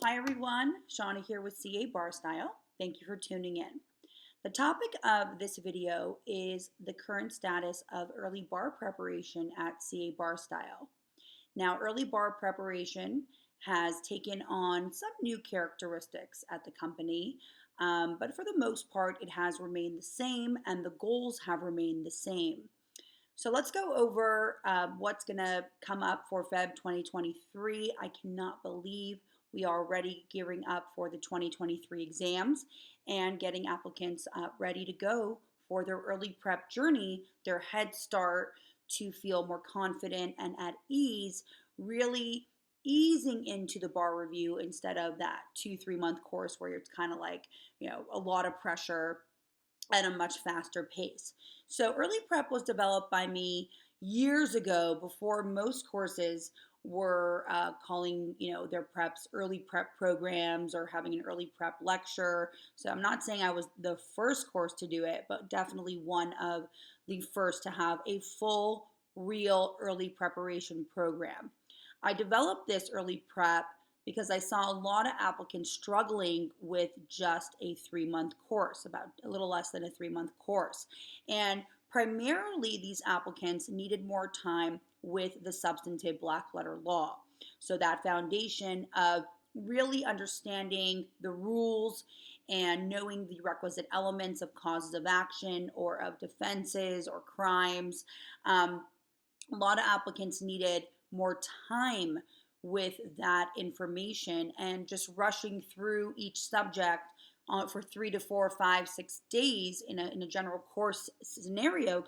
Hi everyone, Shana here with CA Bar Style. Thank you for tuning in. The topic of this video is the current status of early bar preparation at CA Bar Style. Now, early bar preparation has taken on some new characteristics at the company, but for the most part, it has remained the same and the goals have remained the same. So let's go over what's going to come up for Feb 2023. I cannot believe we are already gearing up for the 2023 exams and getting applicants ready to go for their early prep journey, their head start to feel more confident and at ease, really easing into the bar review instead of that 2-3 month course where it's kind of like, a lot of pressure at a much faster pace. So early prep was developed by me years ago before most courses were calling their preps early prep programs or having an early prep lecture. So I'm not saying I was the first course to do it, but definitely one of the first to have a full real early preparation program. I developed this early prep because I saw a lot of applicants struggling with just a 3 month course, about a little less than a 3 month course. And primarily, these applicants needed more time with the substantive black letter law. So, that foundation of really understanding the rules and knowing the requisite elements of causes of action or of defenses or crimes. A lot of applicants needed more time with that information, and just rushing through each subject for 3 to 4, 5, 6 days in a general course scenario,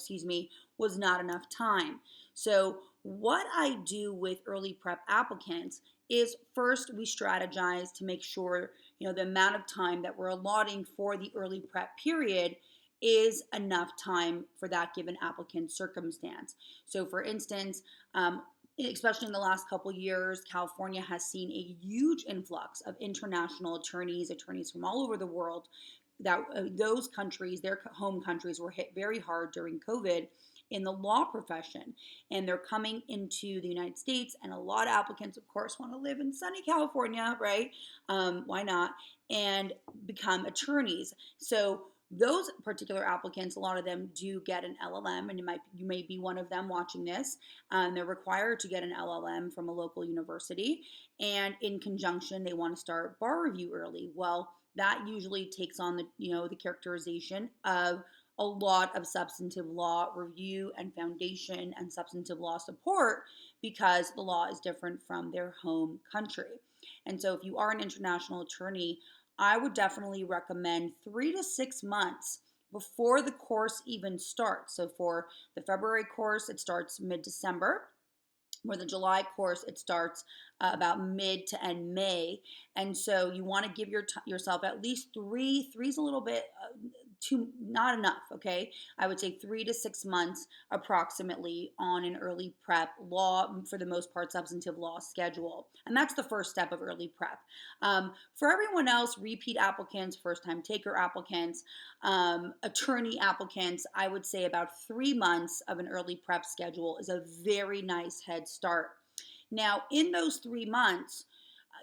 was not enough time. So what I do with early prep applicants is first we strategize to make sure the amount of time that we're allotting for the early prep period is enough time for that given applicant circumstance. So for instance, especially in the last couple years, California has seen a huge influx of international attorneys from all over the world. That those countries, their home countries, were hit very hard during COVID in the law profession, and they're coming into the United States. And a lot of applicants, of course, want to live in sunny California, right? Why not? And become attorneys. So those particular applicants, a lot of them do get an LLM, and you may be one of them watching this. They're required to get an LLM from a local university, and in conjunction, they want to start bar review early. Well, that usually takes on the characterization of a lot of substantive law review and foundation and substantive law support because the law is different from their home country. And so if you are an international attorney, I would definitely recommend 3 to 6 months before the course even starts. So for the February course, it starts mid-December. For the July course, it starts about mid to end May. And so you want to give yourself at least three. Three's a little bit not enough, okay? I would say 3 to 6 months approximately on an early prep law, for the most part, substantive law schedule. And that's the first step of early prep. For everyone else, repeat applicants, first-time taker applicants, attorney applicants, I would say about 3 months of an early prep schedule is a very nice head start. Now, in those 3 months,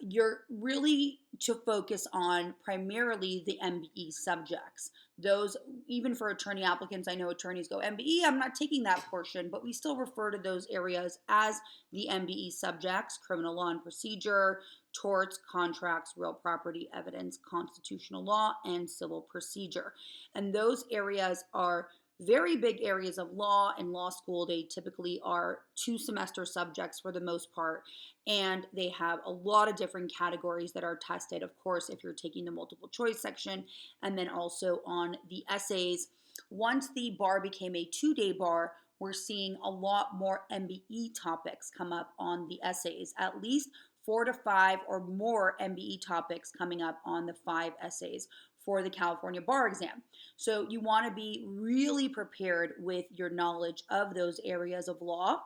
you're really to focus on primarily the MBE subjects. Those, even for attorney applicants, I know attorneys go, MBE, I'm not taking that portion, but we still refer to those areas as the MBE subjects: criminal law and procedure, torts, contracts, real property evidence, constitutional law, and civil procedure. And those areas are very big areas of law. In law school, they typically are 2 semester subjects for the most part, and they have a lot of different categories that are tested, of course, if you're taking the multiple choice section, and then also on the essays. Once the bar became a 2-day bar, we're seeing a lot more MBE topics come up on the essays, at least 4 to 5 or more MBE topics coming up on the 5 essays for the California bar exam. So you want to be really prepared with your knowledge of those areas of law.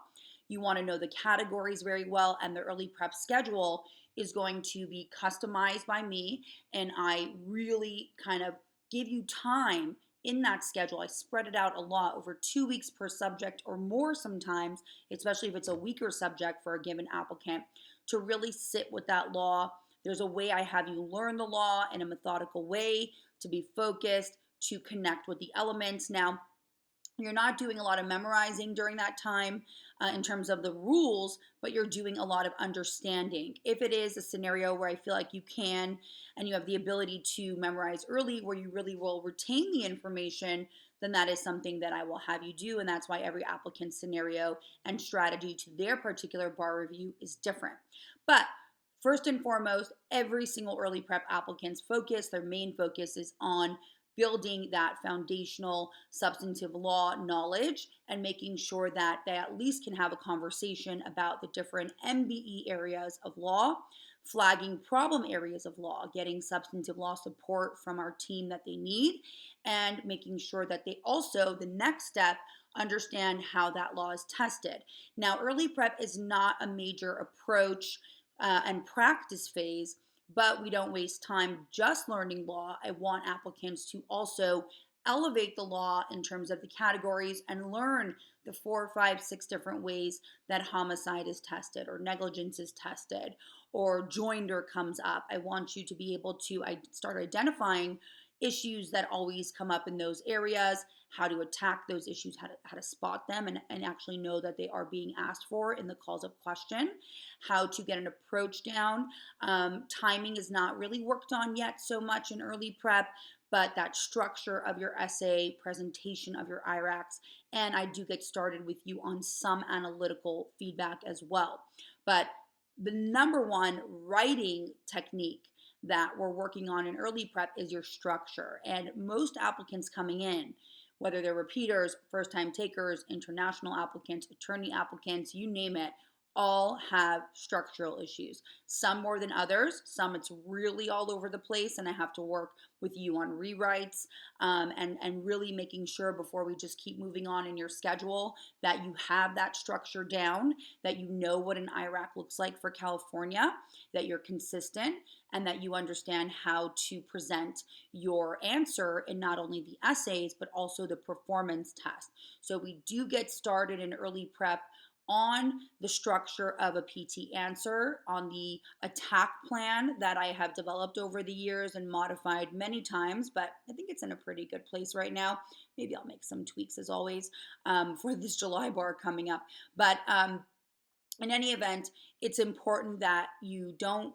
You want to know the categories very well, and the early prep schedule is going to be customized by me, and I really kind of give you time in that schedule. I spread it out a lot over 2 weeks per subject or more sometimes, especially if it's a weaker subject for a given applicant, to really sit with that law, There's a way I have you learn the law in a methodical way, to be focused, to connect with the elements. Now, you're not doing a lot of memorizing during that time in terms of the rules, but you're doing a lot of understanding. If it is a scenario where I feel like you can and you have the ability to memorize early, where you really will retain the information, then that is something that I will have you do. And that's why every applicant scenario and strategy to their particular bar review is different. But first and foremost, every single early prep applicant's focus, their main focus is on building that foundational substantive law knowledge and making sure that they at least can have a conversation about the different MBE areas of law, flagging problem areas of law, getting substantive law support from our team that they need, and making sure that they also, the next step, understand how that law is tested. Now, early prep is not a major approach and practice phase, but we don't waste time just learning law. I want applicants to also elevate the law in terms of the categories and learn the 4, 5, 6 different ways that homicide is tested or negligence is tested or joinder comes up. I want you to be able to start identifying issues that always come up in those areas, how to attack those issues, how to spot them and actually know that they are being asked for in the calls of question, how to get an approach down. Timing is not really worked on yet so much in early prep, but that structure of your essay, presentation of your IRACs, and I do get started with you on some analytical feedback as well. But the number one writing technique that we're working on in early prep is your structure. And most applicants coming in, whether they're repeaters, first-time takers, international applicants, attorney applicants, you name it, all have structural issues. Some more than others. Some it's really all over the place, and I have to work with you on rewrites and really making sure before we just keep moving on in your schedule that you have that structure down, that you know what an IRAC looks like for California, that you're consistent, and that you understand how to present your answer in not only the essays, but also the performance test. So we do get started in early prep on the structure of a PT answer, on the attack plan that I have developed over the years and modified many times, but I think it's in a pretty good place right now. Maybe I'll make some tweaks as always for this July bar coming up. But in any event, it's important that you don't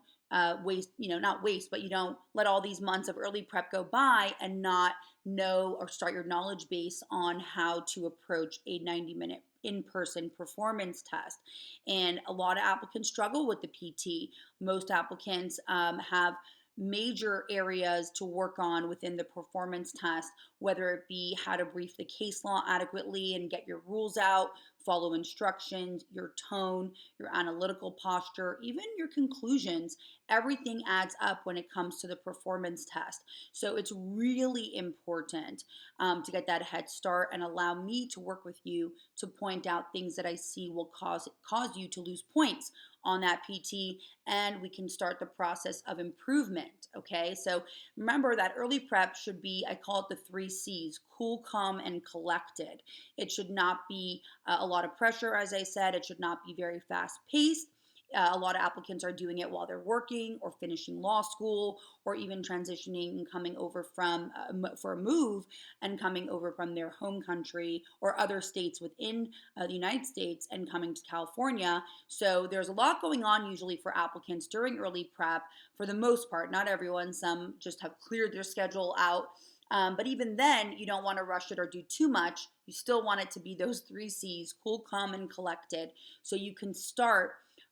waste, not waste, but you don't let all these months of early prep go by and not know or start your knowledge base on how to approach a 90-minute in-person performance test. And a lot of applicants struggle with the PT. Most applicants have major areas to work on within the performance test, whether it be how to brief the case law adequately and get your rules out, follow instructions, your tone, your analytical posture, even your conclusions. Everything adds up when it comes to the performance test. So it's really important to get that head start and allow me to work with you to point out things that I see will cause you to lose points on that PT, and we can start the process of improvement, okay? So remember that early prep should be, I call it the 3 C's, cool, calm, and collected. It should not be a lot of pressure, as I said. It should not be very fast-paced. A lot of applicants are doing it while they're working or finishing law school or even transitioning and coming over from for a move and coming over from their home country or other states within the United States and coming to California. So there's a lot going on usually for applicants during early prep for the most part. Not everyone. Some just have cleared their schedule out. But even then, you don't want to rush it or do too much. You still want it to be those 3 C's, cool, calm, and collected, so you can start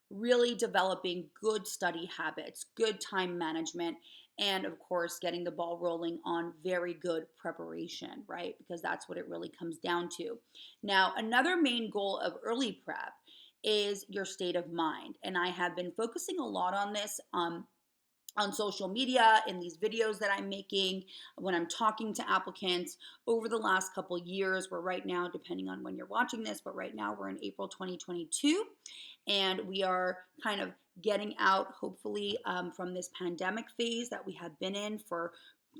really developing good study habits, good time management, and of course, getting the ball rolling on very good preparation, right? Because that's what it really comes down to. Now, another main goal of early prep is your state of mind. And I have been focusing a lot on this on social media, in these videos that I'm making, when I'm talking to applicants over the last couple years. We're right now, depending on when you're watching this, but right now we're in April 2022, and we are kind of getting out, hopefully, from this pandemic phase that we have been in for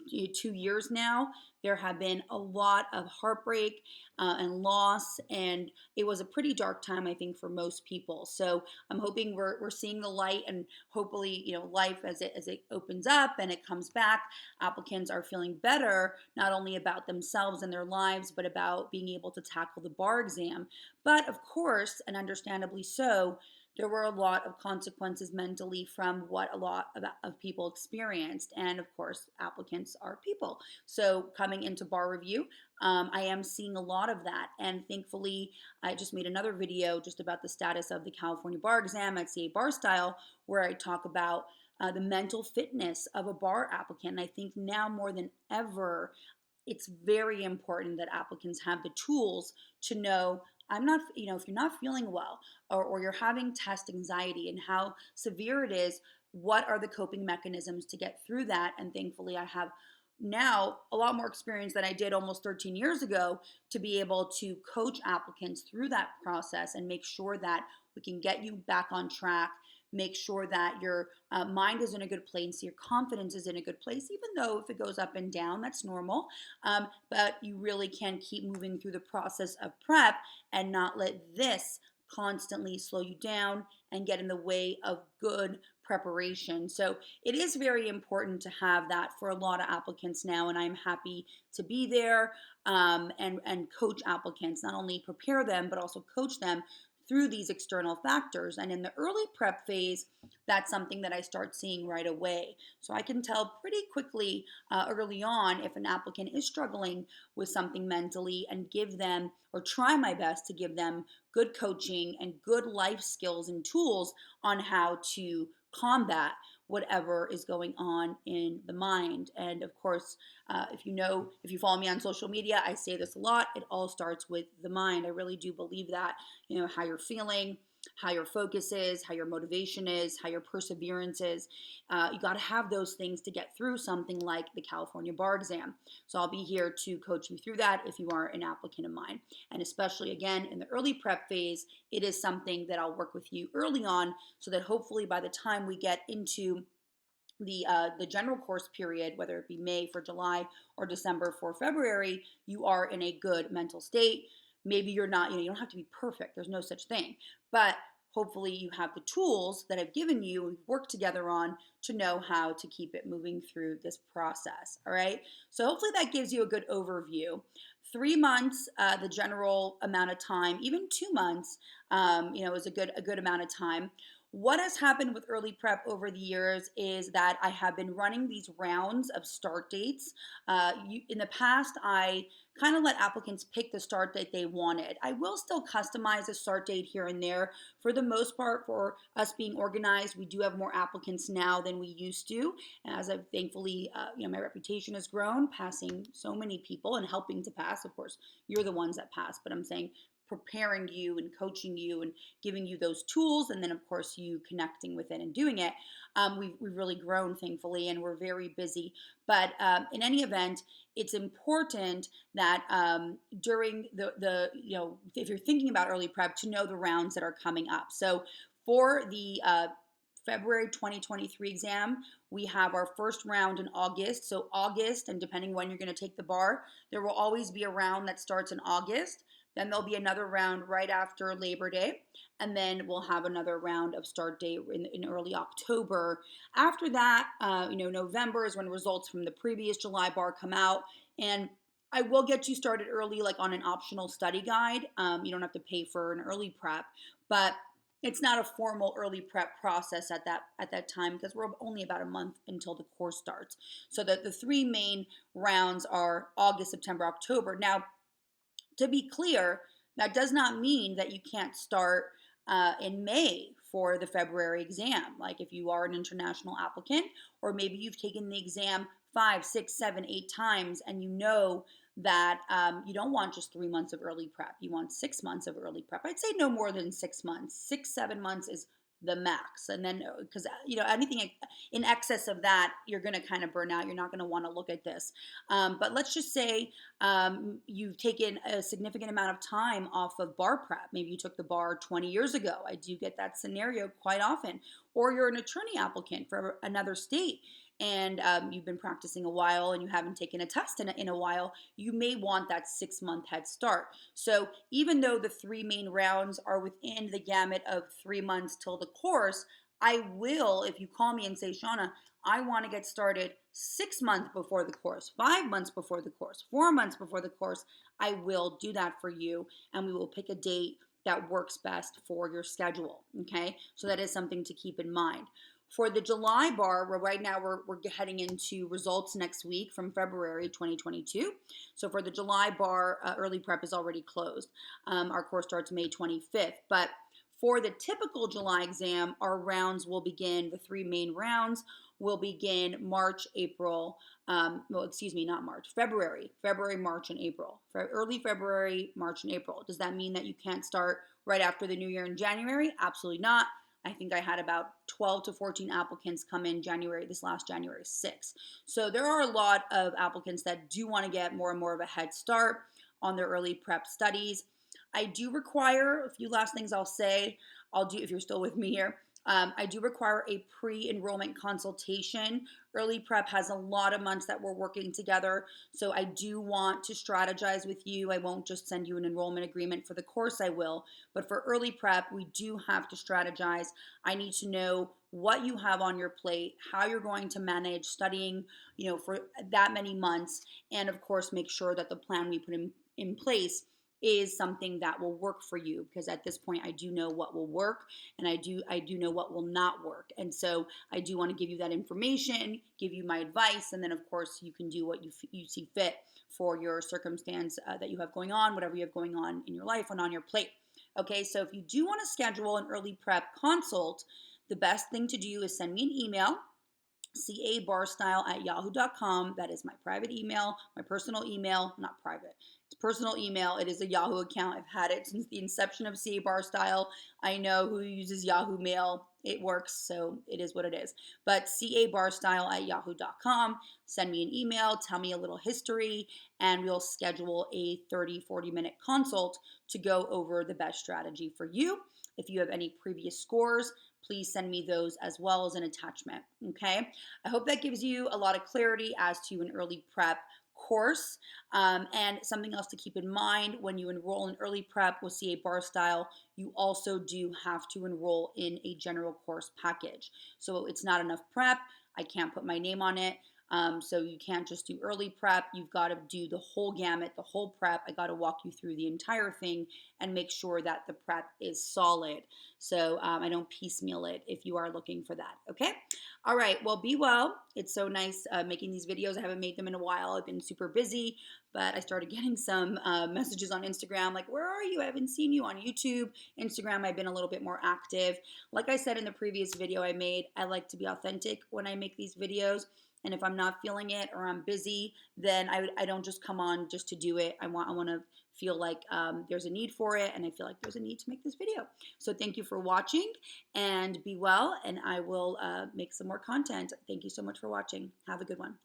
2 years now. There have been a lot of heartbreak and loss, and it was a pretty dark time, I think, for most people. So I'm hoping we're seeing the light, and hopefully, life as it opens up and it comes back, applicants are feeling better, not only about themselves and their lives, but about being able to tackle the bar exam. But of course, and understandably so, there were a lot of consequences mentally from what a lot of people experienced. And of course, applicants are people. So coming into bar review, I am seeing a lot of that. And thankfully, I just made another video just about the status of the California bar exam at CA Bar Style, where I talk about the mental fitness of a bar applicant. And I think now more than ever, it's very important that applicants have the tools to know, I'm not, if you're not feeling well, or you're having test anxiety and how severe it is, what are the coping mechanisms to get through that? And thankfully, I have now a lot more experience than I did almost 13 years ago to be able to coach applicants through that process and make sure that we can get you back on track, make sure that your mind is in a good place, your confidence is in a good place, even though if it goes up and down, that's normal. But you really can keep moving through the process of prep and not let this constantly slow you down and get in the way of good preparation. So it is very important to have that for a lot of applicants now, and I'm happy to be there and coach applicants, not only prepare them, but also coach them through these external factors. And in the early prep phase, that's something that I start seeing right away. So I can tell pretty quickly early on if an applicant is struggling with something mentally, and give them, or try my best to give them, good coaching and good life skills and tools on how to combat whatever is going on in the mind. And of course, if you follow me on social media, I say this a lot, it all starts with the mind. I really do believe that, how you're feeling, how your focus is, how your motivation is, how your perseverance is. You got to have those things to get through something like the California bar exam. So I'll be here to coach you through that if you are an applicant of mine. And especially, again, in the early prep phase, it is something that I'll work with you early on, so that hopefully by the time we get into the general course period, whether it be May for July or December for February, you are in a good mental state. Maybe you're not, you don't have to be perfect. There's no such thing. But hopefully you have the tools that I've given you and worked together on to know how to keep it moving through this process. All right. So hopefully that gives you a good overview. 3 months, the general amount of time, even 2 months, is a good amount of time. What has happened with early prep over the years is that I have been running these rounds of start dates. In the past, I kind of let applicants pick the start date they wanted. I will still customize a start date here and there. For the most part, for us being organized, we do have more applicants now than we used to. As I've thankfully, my reputation has grown, passing so many people and helping to pass. Of course, you're the ones that pass, but I'm saying preparing you and coaching you and giving you those tools, and then of course you connecting with it and doing it. We've really grown, thankfully, and we're very busy. But in any event, it's important that during the if you're thinking about early prep, to know the rounds that are coming up. So for the February 2023 exam, we have our first round in August. So August, and depending when you're going to take the bar, there will always be a round that starts in August. Then there'll be another round right after Labor Day. And then we'll have another round of start date in early October. After that, November is when results from the previous July bar come out. And I will get you started early, like on an optional study guide. You don't have to pay for an early prep, but it's not a formal early prep process at that time, because we're only about a month until the course starts. So the 3 main rounds are August, September, October. Now, to be clear, that does not mean that you can't start in May for the February exam. Like if you are an international applicant, or maybe you've taken the exam 5, 6, 7, 8 times, and you know that you don't want just 3 months of early prep. You want 6 months of early prep. I'd say no more than 6 months. 6, 7 months is the max. And then, because anything in excess of that, you're going to kind of burn out. You're not going to want to look at this. But let's just say you've taken a significant amount of time off of bar prep. Maybe you took the bar 20 years ago. I do get that scenario quite often, or you're an attorney applicant for another state and you've been practicing a while and you haven't taken a test in a while, you may want that 6-month head start. So even though the 3 main rounds are within the gamut of 3 months till the course, I will, if you call me and say, Shauna, I want to get started 6 months before the course, 5 months before the course, 4 months before the course, I will do that for you, and we will pick a date that works best for your schedule, okay? So that is something to keep in mind. For the July bar, right now we're heading into results next week from February 2022. So for the July bar, early prep is already closed. Our course starts May 25th, but for the typical July exam, our rounds will begin, the 3 main rounds will begin March, April, February, March, and April. For early February, March, and April. Does that mean that you can't start right after the new year in January? Absolutely not. I think I had about 12 to 14 applicants come in this last January 6th. So there are a lot of applicants that do want to get more and more of a head start on their early prep studies. I do require, a few last things I'll say, if you're still with me here, I do require a pre-enrollment consultation. Early prep has a lot of months that we're working together, so I do want to strategize with you. I won't just send you an enrollment agreement for the course, I will, but for early prep, we do have to strategize. I need to know what you have on your plate, how you're going to manage studying, for that many months, and of course, make sure that the plan we put in place is something that will work for you, because at this point I do know what will work and I do know what will not work. And so I do want to give you that information, give you my advice, and then of course you can do what you see fit for your circumstance that you have going on, whatever you have going on in your life and on your plate. Okay, so if you do want to schedule an early prep consult, the best thing to do is send me an email, cabarstyle@yahoo.com. That is my private email, my personal email, not private. It's personal email. It is a Yahoo account. I've had it since the inception of CA Bar Style. I know who uses Yahoo Mail. It works, so it is what it is. But cabarstyle@yahoo.com. Send me an email, tell me a little history, and we'll schedule a 30-40-minute consult to go over the best strategy for you. If you have any previous scores, please send me those as well as an attachment, okay? I hope that gives you a lot of clarity as to an early prep course. And something else to keep in mind, when you enroll in early prep with CA Bar Style, you also do have to enroll in a general course package. So it's not enough prep. I can't put my name on it. So you can't just do early prep. You've got to do the whole gamut, the whole prep. I got to walk you through the entire thing and make sure that the prep is solid. So I don't piecemeal it if you are looking for that. Okay. All right. Well, be well. It's so nice making these videos. I haven't made them in a while. I've been super busy, but I started getting some messages on Instagram like, where are you? I haven't seen you on YouTube. Instagram, I've been a little bit more active. Like I said in the previous video I made, I like to be authentic when I make these videos. And if I'm not feeling it or I'm busy, then I don't just come on just to do it. I want to feel like there's a need for it, and I feel like there's a need to make this video. So thank you for watching, and be well, and I will make some more content. Thank you so much for watching. Have a good one.